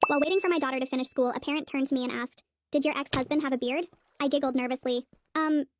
While waiting for my daughter to finish school, a parent turned to me and asked, "Did your ex-husband have a beard?" I giggled nervously.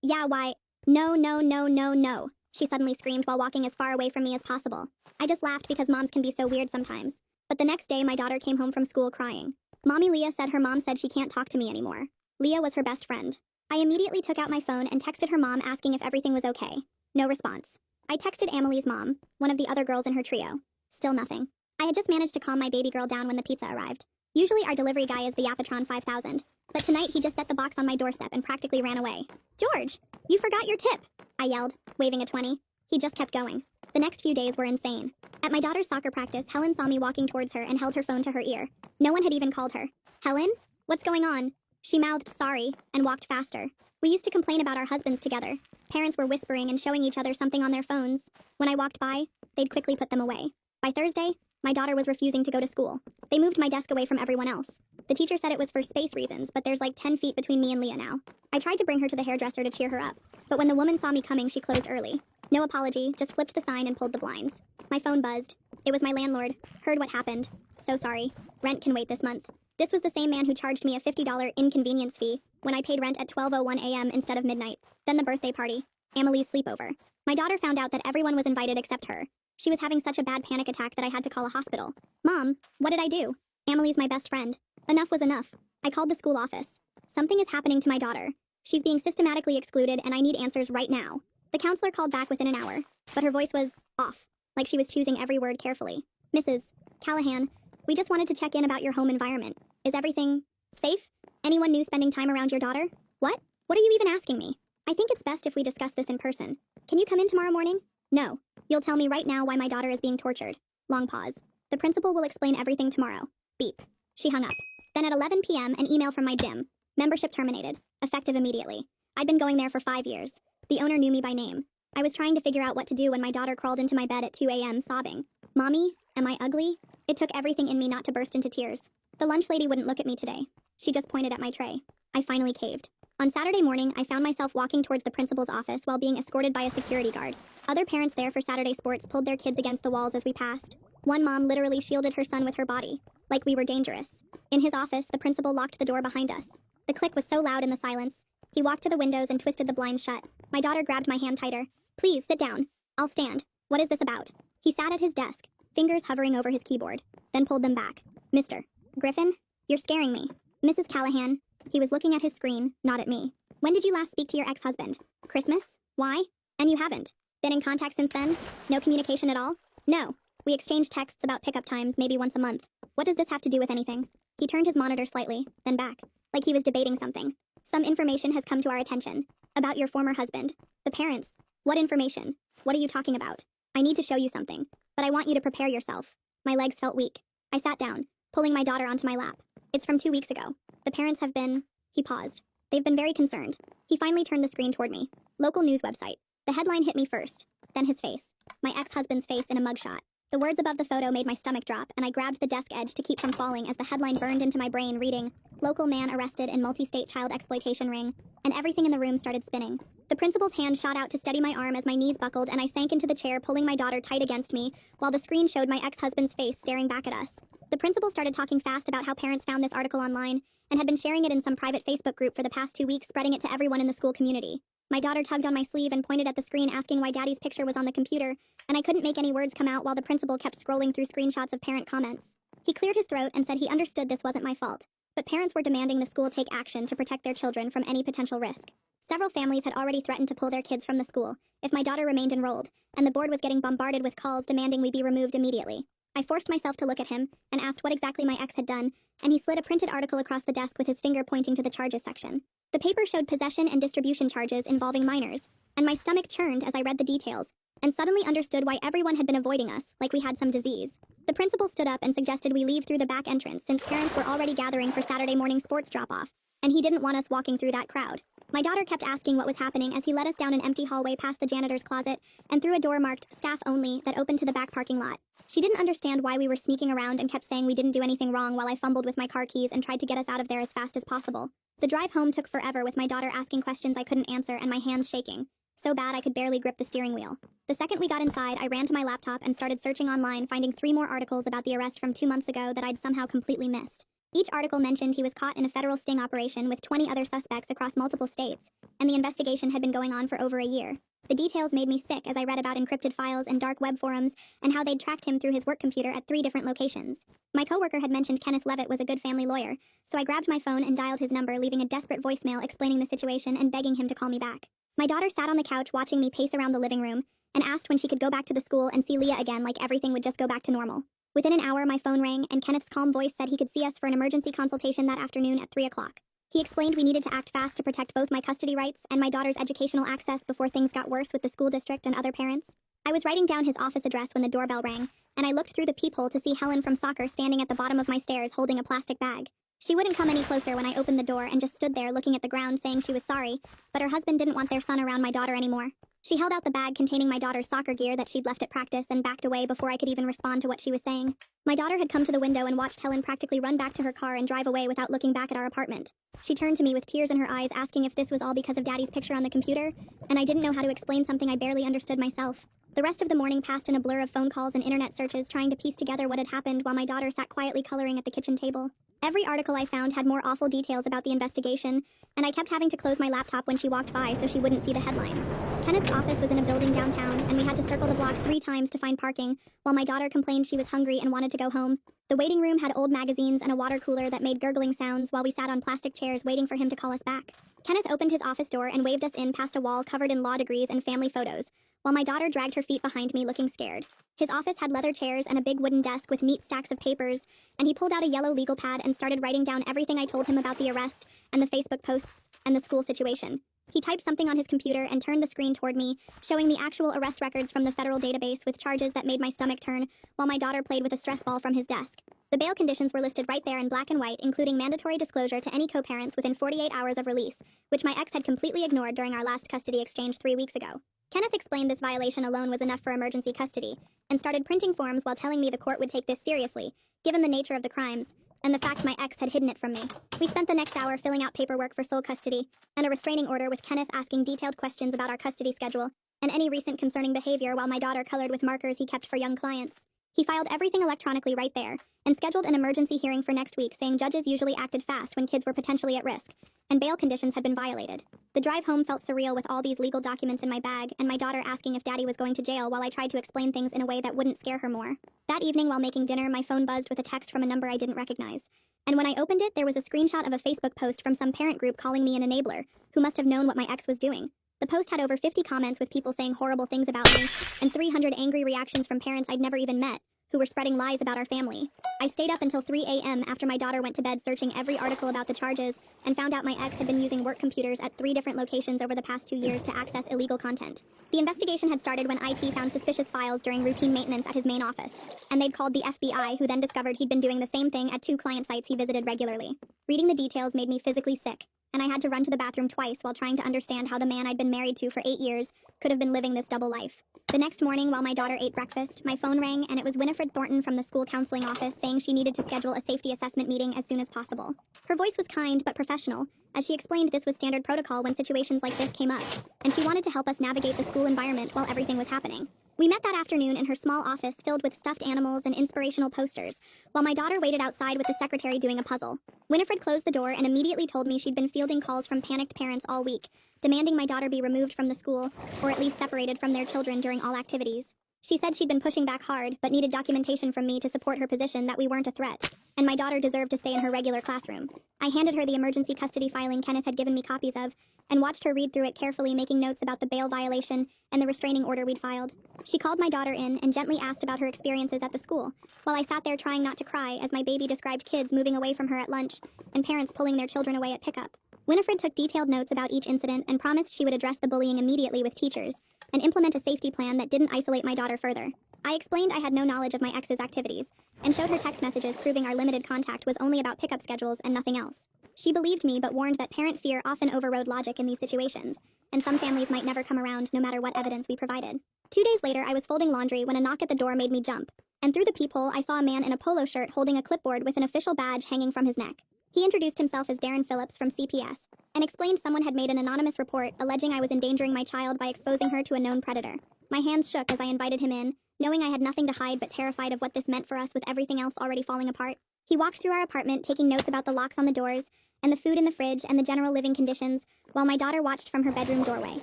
Yeah, why? No, no, no, no, no, she suddenly screamed while walking as far away from me as possible. I just laughed because moms can be so weird sometimes. But the next day, my daughter came home from school crying. Mommy Leah said her mom said she can't talk to me anymore. Leah was her best friend. I immediately took out my phone and texted her mom asking if everything was okay. No response. I texted Amelie's mom, one of the other girls in her trio. Still nothing. I had just managed to calm my baby girl down when the pizza arrived. Usually our delivery guy is the Yapatron 5000, but tonight he just set the box on my doorstep and practically ran away. "George, you forgot your tip," I yelled, waving a 20. He just kept going. The next few days were insane. At my daughter's soccer practice, Helen saw me walking towards her and held her phone to her ear. No one had even called her. "Helen? What's going on?" She mouthed sorry and walked faster. We used to complain about our husbands together. Parents were whispering and showing each other something on their phones. When I walked by, they'd quickly put them away. By Thursday, my daughter was refusing to go to school. They moved my desk away from everyone else. The teacher said it was for space reasons, but there's like 10 feet between me and Leah now. I tried to bring her to the hairdresser to cheer her up, but when the woman saw me coming, she closed early. No apology, just flipped the sign and pulled the blinds. My phone buzzed. It was my landlord. Heard what happened. So sorry. Rent can wait this month. This was the same man who charged me a $50 inconvenience fee when I paid rent at 12:01 a.m. instead of midnight. Then the birthday party. Amelie's sleepover. My daughter found out that everyone was invited except her. She was having such a bad panic attack that I had to call a hospital. "Mom, what did I do?" Amelie's my best friend. Enough was enough. I called the school office. "Something is happening to my daughter. She's being systematically excluded and I need answers right now." The counselor called back within an hour, but her voice was off, like she was choosing every word carefully. "Mrs. Callahan, we just wanted to check in about your home environment. Is everything safe? Anyone new spending time around your daughter?" "What? What are you even asking me?" "I think it's best if we discuss this in person. Can you come in tomorrow morning?" "No. You'll tell me right now why my daughter is being tortured." Long pause. "The principal will explain everything tomorrow." Beep. She hung up. Then at 11 p.m., an email from my gym. Membership terminated. Effective immediately. I'd been going there for 5 years. The owner knew me by name. I was trying to figure out what to do when my daughter crawled into my bed at 2 a.m. sobbing. "Mommy, am I ugly?" It took everything in me not to burst into tears. The lunch lady wouldn't look at me today. She just pointed at my tray. I finally caved. On Saturday morning, I found myself walking towards the principal's office while being escorted by a security guard. Other parents there for Saturday sports pulled their kids against the walls as we passed. One mom literally shielded her son with her body, like we were dangerous. In his office, the principal locked the door behind us. The click was so loud in the silence. He walked to the windows and twisted the blinds shut. My daughter grabbed my hand tighter. "Please, sit down." "I'll stand. What is this about?" He sat at his desk, fingers hovering over his keyboard, then pulled them back. "Mr. Griffin, you're scaring me." "Mrs. Callahan." He was looking at his screen, not at me. "When did you last speak to your ex-husband?" "Christmas." "Why? And you haven't? Been in contact since then? No communication at all?" "No. We exchanged texts about pickup times maybe once a month. What does this have to do with anything?" He turned his monitor slightly, then back, like he was debating something. "Some information has come to our attention. About your former husband. The parents. What information? What are you talking about? I need to show you something, but I want you to prepare yourself." My legs felt weak. I sat down, pulling my daughter onto my lap. "It's from 2 weeks ago. The parents have been..." He paused. "They've been very concerned." He finally turned the screen toward me. Local news website. The headline hit me first, then his face. My ex-husband's face in a mugshot. The words above the photo made my stomach drop, and I grabbed the desk edge to keep from falling as the headline burned into my brain reading, "Local man arrested in multi-state child exploitation ring," and everything in the room started spinning. The principal's hand shot out to steady my arm as my knees buckled and I sank into the chair, pulling my daughter tight against me, while the screen showed my ex-husband's face staring back at us. The principal started talking fast about how parents found this article online and had been sharing it in some private Facebook group for the past 2 weeks, spreading it to everyone in the school community. My daughter tugged on my sleeve and pointed at the screen asking why Daddy's picture was on the computer, and I couldn't make any words come out while the principal kept scrolling through screenshots of parent comments. He cleared his throat and said he understood this wasn't my fault, but parents were demanding the school take action to protect their children from any potential risk. Several families had already threatened to pull their kids from the school if my daughter remained enrolled, and the board was getting bombarded with calls demanding we be removed immediately. I forced myself to look at him and asked what exactly my ex had done, and he slid a printed article across the desk with his finger pointing to the charges section. The paper showed possession and distribution charges involving minors, and my stomach churned as I read the details, and suddenly understood why everyone had been avoiding us, like we had some disease. The principal stood up and suggested we leave through the back entrance since parents were already gathering for Saturday morning sports drop-off, and he didn't want us walking through that crowd. My daughter kept asking what was happening as he led us down an empty hallway past the janitor's closet and through a door marked "Staff Only" that opened to the back parking lot. She didn't understand why we were sneaking around and kept saying we didn't do anything wrong while I fumbled with my car keys and tried to get us out of there as fast as possible. The drive home took forever with my daughter asking questions I couldn't answer and my hands shaking. So bad I could barely grip the steering wheel. The second we got inside, I ran to my laptop and started searching online, finding 3 more articles about the arrest from 2 months ago that I'd somehow completely missed. Each article mentioned he was caught in a federal sting operation with 20 other suspects across multiple states, and the investigation had been going on for over a year. The details made me sick as I read about encrypted files and dark web forums and how they'd tracked him through his work computer at 3 different locations. My coworker had mentioned Kenneth Levitt was a good family lawyer, so I grabbed my phone and dialed his number, leaving a desperate voicemail explaining the situation and begging him to call me back. My daughter sat on the couch watching me pace around the living room and asked when she could go back to the school and see Leah again, like everything would just go back to normal. Within an hour, my phone rang, and Kenneth's calm voice said he could see us for an emergency consultation that afternoon at 3 o'clock. He explained we needed to act fast to protect both my custody rights and my daughter's educational access before things got worse with the school district and other parents. I was writing down his office address when the doorbell rang, and I looked through the peephole to see Helen from soccer standing at the bottom of my stairs holding a plastic bag. She wouldn't come any closer when I opened the door and just stood there looking at the ground saying she was sorry, but her husband didn't want their son around my daughter anymore. She held out the bag containing my daughter's soccer gear that she'd left at practice and backed away before I could even respond to what she was saying. My daughter had come to the window and watched Helen practically run back to her car and drive away without looking back at our apartment. She turned to me with tears in her eyes asking if this was all because of Daddy's picture on the computer, and I didn't know how to explain something I barely understood myself. The rest of the morning passed in a blur of phone calls and internet searches trying to piece together what had happened while my daughter sat quietly coloring at the kitchen table. Every article I found had more awful details about the investigation, and I kept having to close my laptop when she walked by so she wouldn't see the headlines. Kenneth's office was in a building downtown, and we had to circle the block 3 times to find parking, while my daughter complained she was hungry and wanted to go home. The waiting room had old magazines and a water cooler that made gurgling sounds while we sat on plastic chairs waiting for him to call us back. Kenneth opened his office door and waved us in past a wall covered in law degrees and family photos, while my daughter dragged her feet behind me looking scared. His office had leather chairs and a big wooden desk with neat stacks of papers, and he pulled out a yellow legal pad and started writing down everything I told him about the arrest and the Facebook posts and the school situation. He typed something on his computer and turned the screen toward me, showing the actual arrest records from the federal database with charges that made my stomach turn, while my daughter played with a stress ball from his desk. The bail conditions were listed right there in black and white, including mandatory disclosure to any co-parents within 48 hours of release, which my ex had completely ignored during our last custody exchange 3 weeks ago. Kenneth explained this violation alone was enough for emergency custody, and started printing forms while telling me the court would take this seriously, given the nature of the crimes, and the fact my ex had hidden it from me. We spent the next hour filling out paperwork for sole custody, and a restraining order with Kenneth asking detailed questions about our custody schedule, and any recent concerning behavior while my daughter colored with markers he kept for young clients. He filed everything electronically right there, and scheduled an emergency hearing for next week saying judges usually acted fast when kids were potentially at risk, and bail conditions had been violated. The drive home felt surreal with all these legal documents in my bag, and my daughter asking if Daddy was going to jail while I tried to explain things in a way that wouldn't scare her more. That evening while making dinner, my phone buzzed with a text from a number I didn't recognize. And when I opened it, there was a screenshot of a Facebook post from some parent group calling me an enabler, who must have known what my ex was doing. The post had over 50 comments with people saying horrible things about me, and 300 angry reactions from parents I'd never even met, who were spreading lies about our family. I stayed up until 3 a.m. after my daughter went to bed searching every article about the charges, and found out my ex had been using work computers at 3 different locations over the past 2 years to access illegal content. The investigation had started when IT found suspicious files during routine maintenance at his main office, and they'd called the FBI, who then discovered he'd been doing the same thing at 2 client sites he visited regularly. Reading the details made me physically sick, and I had to run to the bathroom twice while trying to understand how the man I'd been married to for 8 years could have been living this double life. The next morning, while my daughter ate breakfast, my phone rang, and it was Winifred Thornton from the school counseling office saying she needed to schedule a safety assessment meeting as soon as possible. Her voice was kind but professional, as she explained this was standard protocol when situations like this came up, and she wanted to help us navigate the school environment while everything was happening. We met that afternoon in her small office filled with stuffed animals and inspirational posters, while my daughter waited outside with the secretary doing a puzzle. Winifred closed the door and immediately told me she'd been fielding calls from panicked parents all week, demanding my daughter be removed from the school, or at least separated from their children during all activities. She said she'd been pushing back hard, but needed documentation from me to support her position that we weren't a threat, and my daughter deserved to stay in her regular classroom. I handed her the emergency custody filing Kenneth had given me copies of, and watched her read through it carefully, making notes about the bail violation and the restraining order we'd filed. She called my daughter in and gently asked about her experiences at the school, while I sat there trying not to cry as my baby described kids moving away from her at lunch and parents pulling their children away at pickup. Winifred took detailed notes about each incident and promised she would address the bullying immediately with teachers and implement a safety plan that didn't isolate my daughter further. I explained I had no knowledge of my ex's activities, and showed her text messages proving our limited contact was only about pickup schedules and nothing else. She believed me but warned that parent fear often overrode logic in these situations, and some families might never come around no matter what evidence we provided. 2 days later, I was folding laundry when a knock at the door made me jump, and through the peephole I saw a man in a polo shirt holding a clipboard with an official badge hanging from his neck. He introduced himself as Darren Phillips from CPS, and explained someone had made an anonymous report alleging I was endangering my child by exposing her to a known predator. My hands shook as I invited him in, knowing I had nothing to hide but terrified of what this meant for us with everything else already falling apart. He walked through our apartment, taking notes about the locks on the doors, and the food in the fridge, and the general living conditions, while my daughter watched from her bedroom doorway.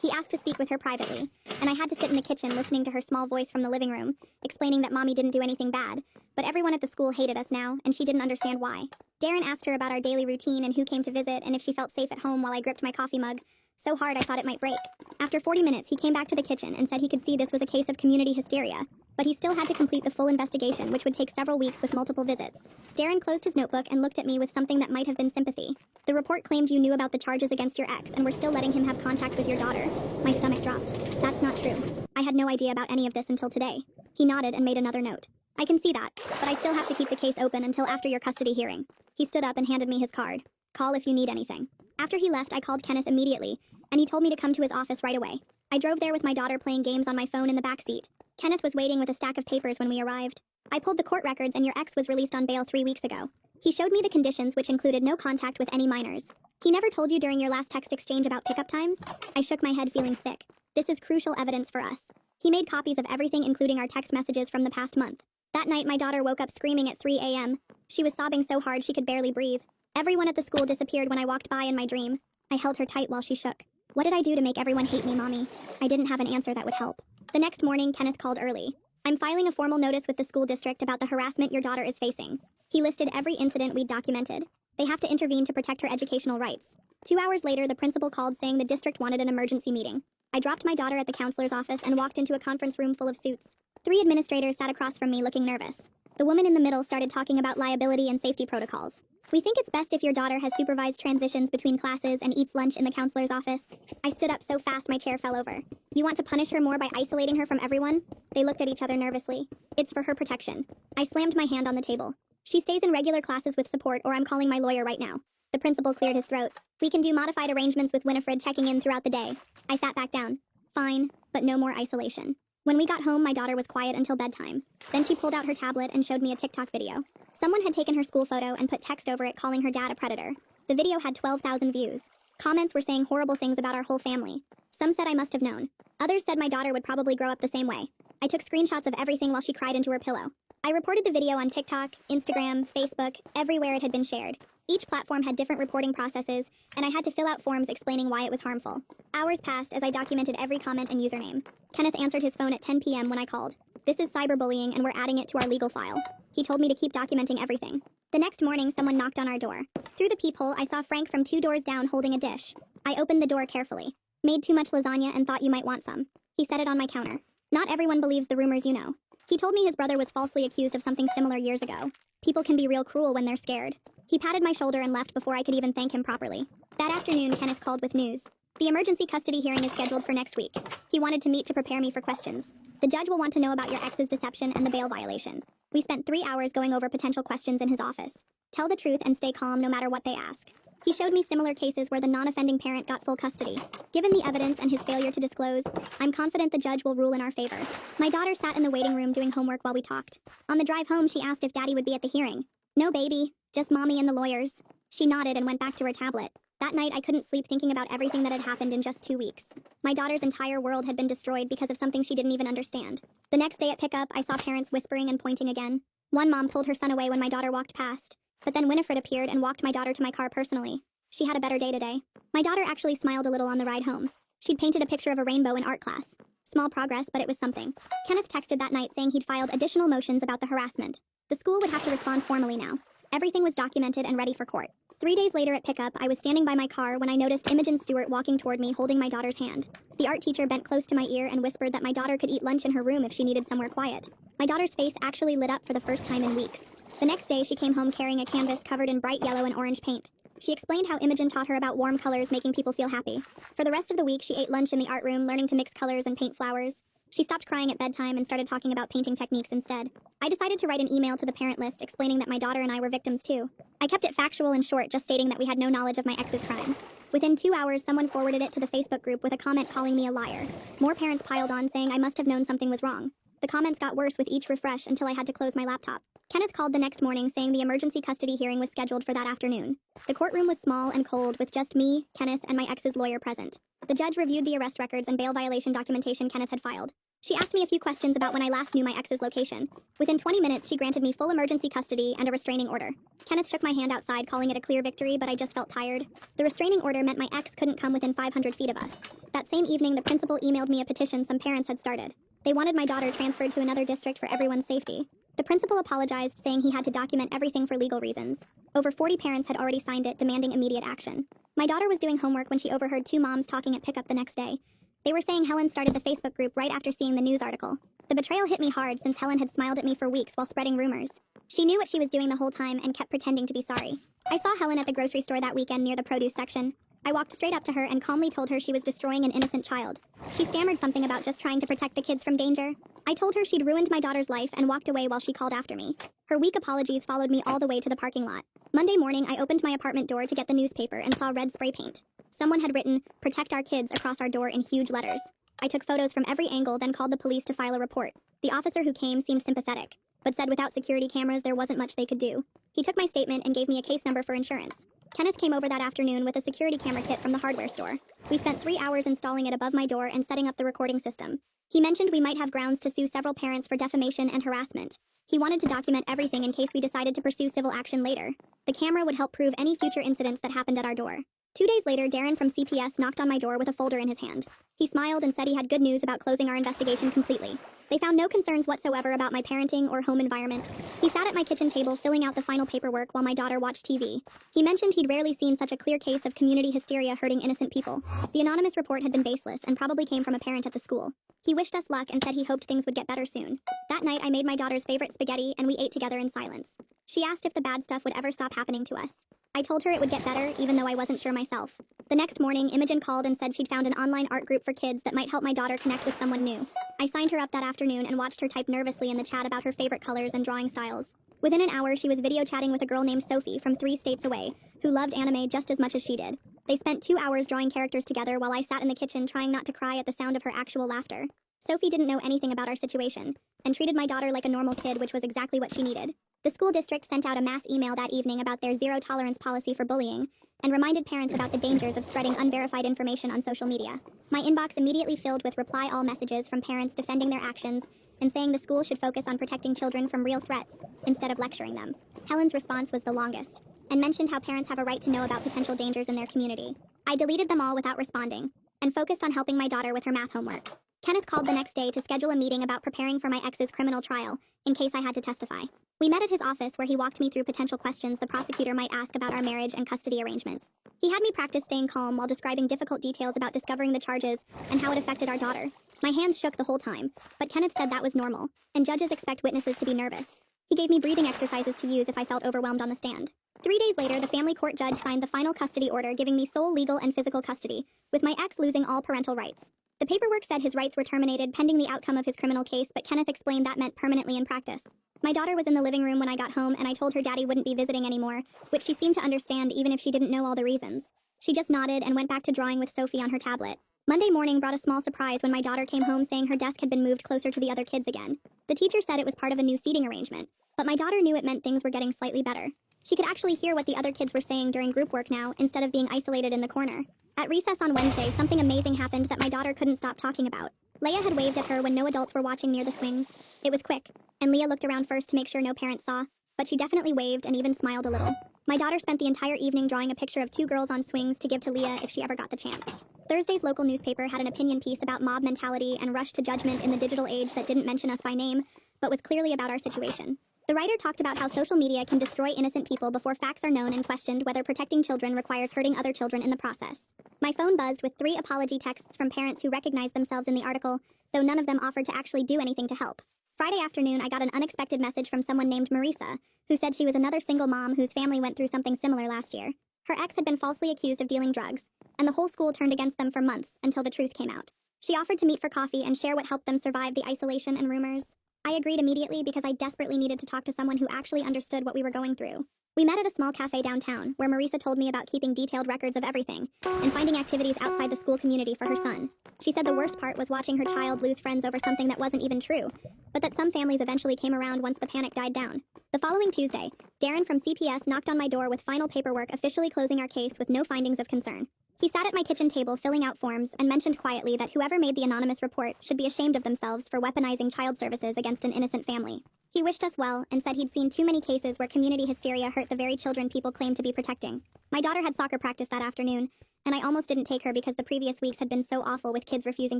He asked to speak with her privately, and I had to sit in the kitchen listening to her small voice from the living room, explaining that Mommy didn't do anything bad, but everyone at the school hated us now, and she didn't understand why. Darren asked her about our daily routine and who came to visit and if she felt safe at home while I gripped my coffee mug, so hard I thought it might break. After 40 minutes, he came back to the kitchen and said he could see this was a case of community hysteria, but he still had to complete the full investigation, which would take several weeks with multiple visits. Darren closed his notebook and looked at me with something that might have been sympathy. The report claimed you knew about the charges against your ex and were still letting him have contact with your daughter. My stomach dropped. That's not true. I had no idea about any of this until today. He nodded and made another note. I can see that, but I still have to keep the case open until after your custody hearing. He stood up and handed me his card. Call if you need anything. After he left, I called Kenneth immediately, and he told me to come to his office right away. I drove there with my daughter playing games on my phone in the back seat. Kenneth was waiting with a stack of papers when we arrived. I pulled the court records and your ex was released on bail 3 weeks ago. He showed me the conditions, which included no contact with any minors. He never told you during your last text exchange about pickup times? I shook my head, feeling sick. This is crucial evidence for us. He made copies of everything, including our text messages from the past month. That night, my daughter woke up screaming at 3 a.m. She was sobbing so hard she could barely breathe. Everyone at the school disappeared when I walked by in my dream. I held her tight while she shook. What did I do to make everyone hate me, Mommy? I didn't have an answer that would help. The next morning, Kenneth called early. I'm filing a formal notice with the school district about the harassment your daughter is facing. He listed every incident we'd documented. They have to intervene to protect her educational rights. 2 hours later, the principal called saying the district wanted an emergency meeting. I dropped my daughter at the counselor's office and walked into a conference room full of suits. 3 administrators sat across from me looking nervous. The woman in the middle started talking about liability and safety protocols. We think it's best if your daughter has supervised transitions between classes and eats lunch in the counselor's office. I stood up so fast my chair fell over. You want to punish her more by isolating her from everyone? They looked at each other nervously. It's for her protection. I slammed my hand on the table. She stays in regular classes with support, or I'm calling my lawyer right now. The principal cleared his throat. We can do modified arrangements with Winifred checking in throughout the day. I sat back down. Fine, but no more isolation. When we got home, my daughter was quiet until bedtime. Then she pulled out her tablet and showed me a TikTok video. Someone had taken her school photo and put text over it calling her dad a predator. The video had 12,000 views. Comments were saying horrible things about our whole family. Some said I must have known. Others said my daughter would probably grow up the same way. I took screenshots of everything while she cried into her pillow. I reported the video on TikTok, Instagram, Facebook, everywhere it had been shared. Each platform had different reporting processes, and I had to fill out forms explaining why it was harmful. Hours passed as I documented every comment and username. Kenneth answered his phone at 10 p.m. when I called. This is cyberbullying, and we're adding it to our legal file. He told me to keep documenting everything. The next morning, someone knocked on our door. Through the peephole, I saw Frank from 2 doors down holding a dish. I opened the door carefully. Made too much lasagna and thought you might want some. He set it on my counter. Not everyone believes the rumors you know. He told me his brother was falsely accused of something similar years ago. People can be real cruel when they're scared. He patted my shoulder and left before I could even thank him properly. That afternoon, Kenneth called with news. The emergency custody hearing is scheduled for next week. He wanted to meet to prepare me for questions. The judge will want to know about your ex's deception and the bail violation. We spent 3 hours going over potential questions in his office. Tell the truth and stay calm no matter what they ask. He showed me similar cases where the non-offending parent got full custody. Given the evidence and his failure to disclose, I'm confident the judge will rule in our favor. My daughter sat in the waiting room doing homework while we talked. On the drive home, she asked if Daddy would be at the hearing. No, baby. Just Mommy and the lawyers. She nodded and went back to her tablet. That night, I couldn't sleep thinking about everything that had happened in just 2 weeks. My daughter's entire world had been destroyed because of something she didn't even understand. The next day at pickup, I saw parents whispering and pointing again. One mom pulled her son away when my daughter walked past. But then Winifred appeared and walked my daughter to my car personally. She had a better day today. My daughter actually smiled a little on the ride home. She'd painted a picture of a rainbow in art class. Small progress, but it was something. Kenneth texted that night saying he'd filed additional motions about the harassment. The school would have to respond formally now. Everything was documented and ready for court. 3 days later at pickup, I was standing by my car when I noticed Imogen Stewart walking toward me holding my daughter's hand. The art teacher bent close to my ear and whispered that my daughter could eat lunch in her room if she needed somewhere quiet. My daughter's face actually lit up for the first time in weeks. The next day, she came home carrying a canvas covered in bright yellow and orange paint. She explained how Imogen taught her about warm colors making people feel happy. For the rest of the week, she ate lunch in the art room, learning to mix colors and paint flowers. She stopped crying at bedtime and started talking about painting techniques instead. I decided to write an email to the parent list explaining that my daughter and I were victims too. I kept it factual and short, just stating that we had no knowledge of my ex's crimes. Within 2 hours, someone forwarded it to the Facebook group with a comment calling me a liar. More parents piled on saying I must have known something was wrong. The comments got worse with each refresh until I had to close my laptop. Kenneth called the next morning saying the emergency custody hearing was scheduled for that afternoon. The courtroom was small and cold with just me, Kenneth, and my ex's lawyer present. The judge reviewed the arrest records and bail violation documentation Kenneth had filed. She asked me a few questions about when I last knew my ex's location. Within 20 minutes, she granted me full emergency custody and a restraining order. Kenneth shook my hand outside, calling it a clear victory, but I just felt tired. The restraining order meant my ex couldn't come within 500 feet of us. That same evening, the principal emailed me a petition some parents had started. They wanted my daughter transferred to another district for everyone's safety. The principal apologized, saying he had to document everything for legal reasons. Over 40 parents had already signed it, demanding immediate action. My daughter was doing homework when she overheard two moms talking at pickup the next day. They were saying Helen started the Facebook group right after seeing the news article. The betrayal hit me hard since Helen had smiled at me for weeks while spreading rumors. She knew what she was doing the whole time and kept pretending to be sorry. I saw Helen at the grocery store that weekend near the produce section. I walked straight up to her and calmly told her she was destroying an innocent child. She stammered something about just trying to protect the kids from danger. I told her she'd ruined my daughter's life and walked away while she called after me. Her weak apologies followed me all the way to the parking lot. Monday morning, I opened my apartment door to get the newspaper and saw red spray paint. Someone had written, "Protect our kids," across our door in huge letters. I took photos from every angle, then called the police to file a report. The officer who came seemed sympathetic, but said without security cameras there wasn't much they could do. He took my statement and gave me a case number for insurance. Kenneth came over that afternoon with a security camera kit from the hardware store. We spent 3 hours installing it above my door and setting up the recording system. He mentioned we might have grounds to sue several parents for defamation and harassment. He wanted to document everything in case we decided to pursue civil action later. The camera would help prove any future incidents that happened at our door. 2 days later, Darren from CPS knocked on my door with a folder in his hand. He smiled and said he had good news about closing our investigation completely. They found no concerns whatsoever about my parenting or home environment. He sat at my kitchen table filling out the final paperwork while my daughter watched TV. He mentioned he'd rarely seen such a clear case of community hysteria hurting innocent people. The anonymous report had been baseless and probably came from a parent at the school. He wished us luck and said he hoped things would get better soon. That night, I made my daughter's favorite spaghetti and we ate together in silence. She asked if the bad stuff would ever stop happening to us. I told her it would get better, even though I wasn't sure myself. The next morning, Imogen called and said she'd found an online art group for kids that might help my daughter connect with someone new. I signed her up that afternoon and watched her type nervously in the chat about her favorite colors and drawing styles. Within an hour, she was video chatting with a girl named Sophie from 3 states away, who loved anime just as much as she did. They spent 2 hours drawing characters together while I sat in the kitchen trying not to cry at the sound of her actual laughter. Sophie didn't know anything about our situation, and treated my daughter like a normal kid, which was exactly what she needed. The school district sent out a mass email that evening about their zero-tolerance policy for bullying, and reminded parents about the dangers of spreading unverified information on social media. My inbox immediately filled with reply-all messages from parents defending their actions and saying the school should focus on protecting children from real threats instead of lecturing them. Helen's response was the longest, and mentioned how parents have a right to know about potential dangers in their community. I deleted them all without responding, and focused on helping my daughter with her math homework. Kenneth called the next day to schedule a meeting about preparing for my ex's criminal trial, in case I had to testify. We met at his office where he walked me through potential questions the prosecutor might ask about our marriage and custody arrangements. He had me practice staying calm while describing difficult details about discovering the charges and how it affected our daughter. My hands shook the whole time, but Kenneth said that was normal, and judges expect witnesses to be nervous. He gave me breathing exercises to use if I felt overwhelmed on the stand. 3 days later, the family court judge signed the final custody order giving me sole legal and physical custody, with my ex losing all parental rights. The paperwork said his rights were terminated pending the outcome of his criminal case, but Kenneth explained that meant permanently in practice. My daughter was in the living room when I got home, and I told her daddy wouldn't be visiting anymore, which she seemed to understand even if she didn't know all the reasons. She just nodded and went back to drawing with Sophie on her tablet. Monday morning brought a small surprise when my daughter came home saying her desk had been moved closer to the other kids again. The teacher said it was part of a new seating arrangement, but my daughter knew it meant things were getting slightly better. She could actually hear what the other kids were saying during group work now, instead of being isolated in the corner. At recess on Wednesday, something amazing happened that my daughter couldn't stop talking about. Leia had waved at her when no adults were watching near the swings. It was quick, and Leah looked around first to make sure no parents saw, but she definitely waved and even smiled a little. My daughter spent the entire evening drawing a picture of 2 girls on swings to give to Leah if she ever got the chance. Thursday's local newspaper had an opinion piece about mob mentality and rush to judgment in the digital age that didn't mention us by name, but was clearly about our situation. The writer talked about how social media can destroy innocent people before facts are known and questioned whether protecting children requires hurting other children in the process. My phone buzzed with 3 apology texts from parents who recognized themselves in the article, though none of them offered to actually do anything to help. Friday afternoon, I got an unexpected message from someone named Marisa, who said she was another single mom whose family went through something similar last year. Her ex had been falsely accused of dealing drugs, and the whole school turned against them for months until the truth came out. She offered to meet for coffee and share what helped them survive the isolation and rumors. I agreed immediately because I desperately needed to talk to someone who actually understood what we were going through. We met at a small cafe downtown, where Marisa told me about keeping detailed records of everything, and finding activities outside the school community for her son. She said the worst part was watching her child lose friends over something that wasn't even true, but that some families eventually came around once the panic died down. The following Tuesday, Darren from CPS knocked on my door with final paperwork officially closing our case with no findings of concern. He sat at my kitchen table filling out forms and mentioned quietly that whoever made the anonymous report should be ashamed of themselves for weaponizing child services against an innocent family. He wished us well and said he'd seen too many cases where community hysteria hurt the very children people claim to be protecting. My daughter had soccer practice that afternoon, and I almost didn't take her because the previous weeks had been so awful with kids refusing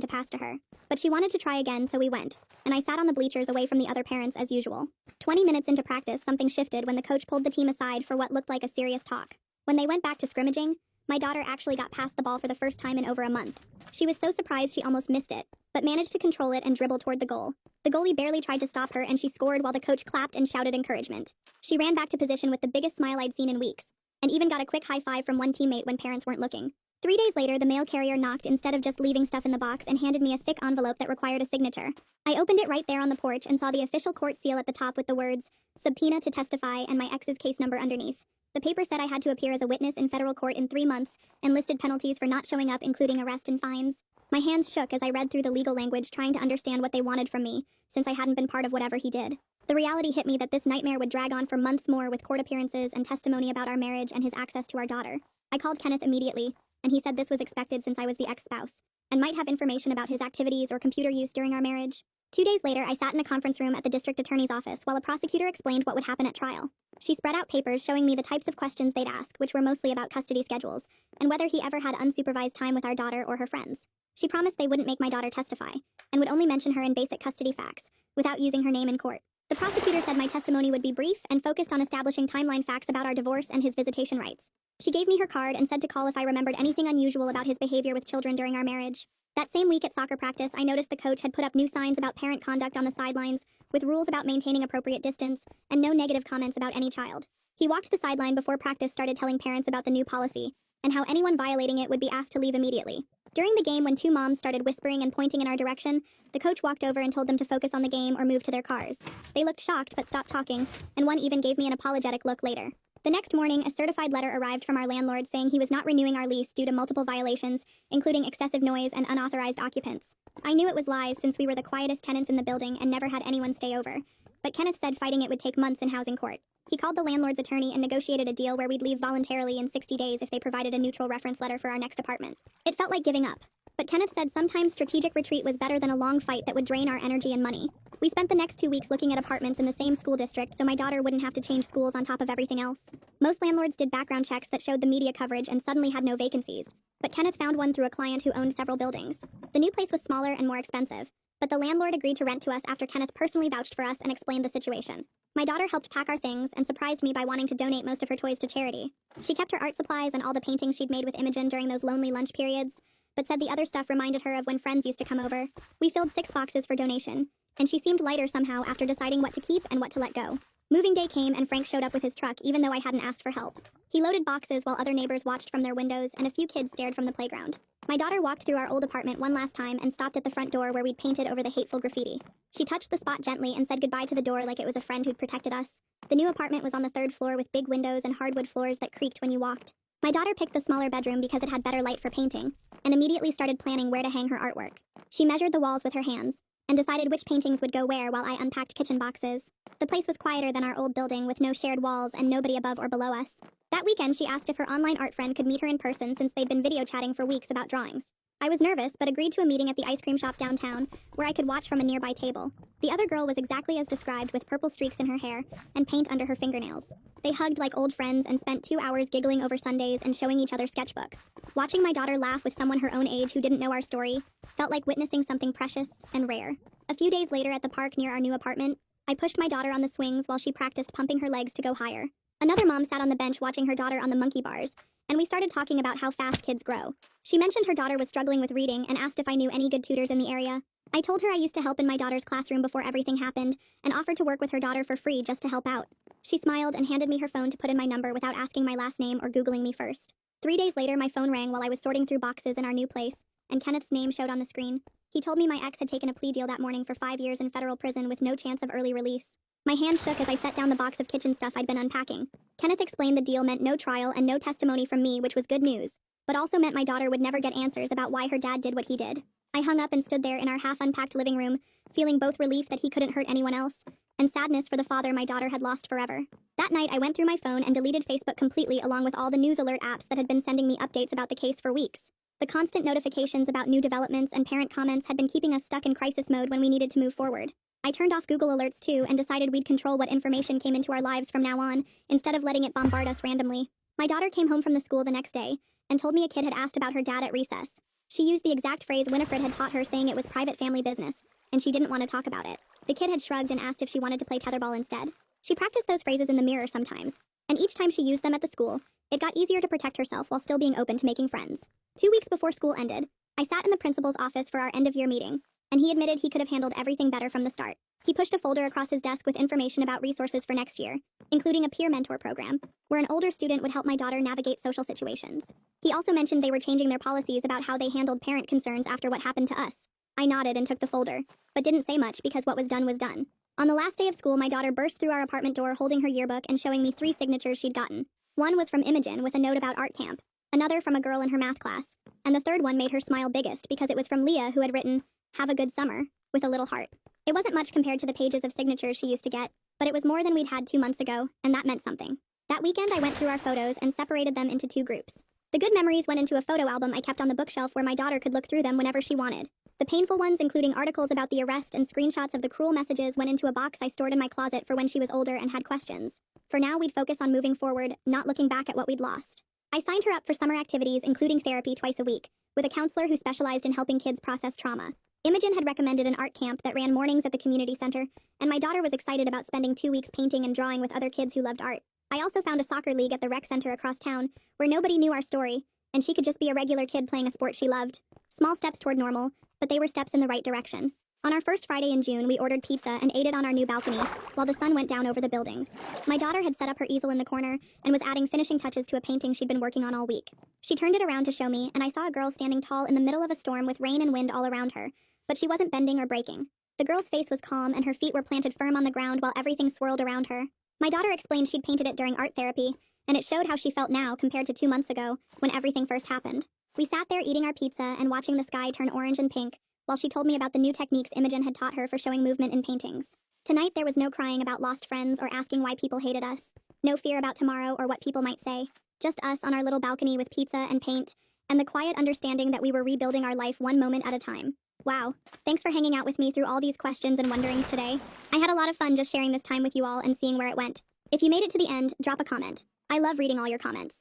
to pass to her. But she wanted to try again, so we went, and I sat on the bleachers away from the other parents as usual. 20 minutes into practice, something shifted when the coach pulled the team aside for what looked like a serious talk. When they went back to scrimmaging, my daughter actually got past the ball for the first time in over a month. She was so surprised she almost missed it, but managed to control it and dribble toward the goal. The goalie barely tried to stop her, and she scored while the coach clapped and shouted encouragement. She ran back to position with the biggest smile I'd seen in weeks, and even got a quick high five from one teammate when parents weren't looking. 3 days later, the mail carrier knocked instead of just leaving stuff in the box and handed me a thick envelope that required a signature. I opened it right there on the porch and saw the official court seal at the top with the words, "Subpoena to testify," and my ex's case number underneath. The paper said I had to appear as a witness in federal court in 3 months and listed penalties for not showing up, including arrest and fines. My hands shook as I read through the legal language, trying to understand what they wanted from me, since I hadn't been part of whatever he did. The reality hit me that this nightmare would drag on for months more with court appearances and testimony about our marriage and his access to our daughter. I called Kenneth immediately, and he said this was expected since I was the ex-spouse, and might have information about his activities or computer use during our marriage. 2 days later, I sat in a conference room at the district attorney's office while a prosecutor explained what would happen at trial. She spread out papers showing me the types of questions they'd ask, which were mostly about custody schedules, and whether he ever had unsupervised time with our daughter or her friends. She promised they wouldn't make my daughter testify, and would only mention her in basic custody facts, without using her name in court. The prosecutor said my testimony would be brief and focused on establishing timeline facts about our divorce and his visitation rights. She gave me her card and said to call if I remembered anything unusual about his behavior with children during our marriage. That same week at soccer practice, I noticed the coach had put up new signs about parent conduct on the sidelines, with rules about maintaining appropriate distance, and no negative comments about any child. He walked the sideline before practice started telling parents about the new policy, and how anyone violating it would be asked to leave immediately. During the game, when 2 moms started whispering and pointing in our direction, the coach walked over and told them to focus on the game or move to their cars. They looked shocked but stopped talking, and one even gave me an apologetic look later. The next morning, a certified letter arrived from our landlord saying he was not renewing our lease due to multiple violations, including excessive noise and unauthorized occupants. I knew it was lies since we were the quietest tenants in the building and never had anyone stay over, but Kenneth said fighting it would take months in housing court. He called the landlord's attorney and negotiated a deal where we'd leave voluntarily in 60 days if they provided a neutral reference letter for our next apartment. It felt like giving up, but Kenneth said sometimes strategic retreat was better than a long fight that would drain our energy and money. We spent the next 2 weeks looking at apartments in the same school district so my daughter wouldn't have to change schools on top of everything else. Most landlords did background checks that showed the media coverage and suddenly had no vacancies, but Kenneth found one through a client who owned several buildings. The new place was smaller and more expensive, but the landlord agreed to rent to us after Kenneth personally vouched for us and explained the situation. My daughter helped pack our things and surprised me by wanting to donate most of her toys to charity. She kept her art supplies and all the paintings she'd made with Imogen during those lonely lunch periods, but said the other stuff reminded her of when friends used to come over. We filled 6 boxes for donation, and she seemed lighter somehow after deciding what to keep and what to let go. Moving day came and Frank showed up with his truck even though I hadn't asked for help. He loaded boxes while other neighbors watched from their windows and a few kids stared from the playground. My daughter walked through our old apartment one last time and stopped at the front door where we'd painted over the hateful graffiti. She touched the spot gently and said goodbye to the door like it was a friend who'd protected us. The new apartment was on the 3rd floor with big windows and hardwood floors that creaked when you walked. My daughter picked the smaller bedroom because it had better light for painting, and immediately started planning where to hang her artwork. She measured the walls with her hands, and decided which paintings would go where while I unpacked kitchen boxes. The place was quieter than our old building with no shared walls and nobody above or below us. That weekend she asked if her online art friend could meet her in person since they'd been video chatting for weeks about drawings. I was nervous but agreed to a meeting at the ice cream shop downtown where I could watch from a nearby table. The other girl was exactly as described with purple streaks in her hair and paint under her fingernails. They hugged like old friends and spent 2 hours giggling over Sundays and showing each other sketchbooks. Watching my daughter laugh with someone her own age who didn't know our story felt like witnessing something precious and rare. A few days later at the park near our new apartment, I pushed my daughter on the swings while she practiced pumping her legs to go higher. Another mom sat on the bench watching her daughter on the monkey bars, and we started talking about how fast kids grow. She mentioned her daughter was struggling with reading and asked if I knew any good tutors in the area. I told her I used to help in my daughter's classroom before everything happened and offered to work with her daughter for free just to help out. She smiled and handed me her phone to put in my number without asking my last name or Googling me first. 3 days later, my phone rang while I was sorting through boxes in our new place, and Kenneth's name showed on the screen. He told me my ex had taken a plea deal that morning for 5 years in federal prison with no chance of early release. My hand shook as I set down the box of kitchen stuff I'd been unpacking. Kenneth explained the deal meant no trial and no testimony from me, which was good news, but also meant my daughter would never get answers about why her dad did what he did. I hung up and stood there in our half-unpacked living room, feeling both relief that he couldn't hurt anyone else, and sadness for the father my daughter had lost forever. That night, I went through my phone and deleted Facebook completely, along with all the news alert apps that had been sending me updates about the case for weeks. The constant notifications about new developments and parent comments had been keeping us stuck in crisis mode when we needed to move forward. I turned off Google Alerts too and decided we'd control what information came into our lives from now on, instead of letting it bombard us randomly. My daughter came home from the school the next day and told me a kid had asked about her dad at recess. She used the exact phrase Winifred had taught her, saying it was private family business, and she didn't want to talk about it. The kid had shrugged and asked if she wanted to play tetherball instead. She practiced those phrases in the mirror sometimes, and each time she used them at the school, it got easier to protect herself while still being open to making friends. 2 weeks before school ended, I sat in the principal's office for our end-of-year meeting, and he admitted he could have handled everything better from the start. He pushed a folder across his desk with information about resources for next year, including a peer mentor program, where an older student would help my daughter navigate social situations. He also mentioned they were changing their policies about how they handled parent concerns after what happened to us. I nodded and took the folder, but didn't say much because what was done was done. On the last day of school, my daughter burst through our apartment door holding her yearbook and showing me 3 signatures she'd gotten. One was from Imogen with a note about art camp, another from a girl in her math class, and the third one made her smile biggest because it was from Leah, who had written, "Have a good summer," with a little heart. It wasn't much compared to the pages of signatures she used to get, but it was more than we'd had 2 months ago, and that meant something. That weekend, I went through our photos and separated them into 2 groups. The good memories went into a photo album I kept on the bookshelf where my daughter could look through them whenever she wanted. The painful ones, including articles about the arrest and screenshots of the cruel messages, went into a box I stored in my closet for when she was older and had questions. For now, we'd focus on moving forward, not looking back at what we'd lost. I signed her up for summer activities, including therapy twice a week, with a counselor who specialized in helping kids process trauma. Imogen had recommended an art camp that ran mornings at the community center, and my daughter was excited about spending 2 weeks painting and drawing with other kids who loved art. I also found a soccer league at the rec center across town, where nobody knew our story, and she could just be a regular kid playing a sport she loved. Small steps toward normal, but they were steps in the right direction. On our first Friday in June, we ordered pizza and ate it on our new balcony, while the sun went down over the buildings. My daughter had set up her easel in the corner and was adding finishing touches to a painting she'd been working on all week. She turned it around to show me, and I saw a girl standing tall in the middle of a storm with rain and wind all around her, but she wasn't bending or breaking. The girl's face was calm, and her feet were planted firm on the ground while everything swirled around her. My daughter explained she'd painted it during art therapy, and it showed how she felt now compared to 2 months ago, when everything first happened. We sat there eating our pizza and watching the sky turn orange and pink, while she told me about the new techniques Imogen had taught her for showing movement in paintings. Tonight, there was no crying about lost friends or asking why people hated us. No fear about tomorrow or what people might say. Just us on our little balcony with pizza and paint, and the quiet understanding that we were rebuilding our life one moment at a time. Wow. Thanks for hanging out with me through all these questions and wonderings today. I had a lot of fun just sharing this time with you all and seeing where it went. If you made it to the end, drop a comment. I love reading all your comments.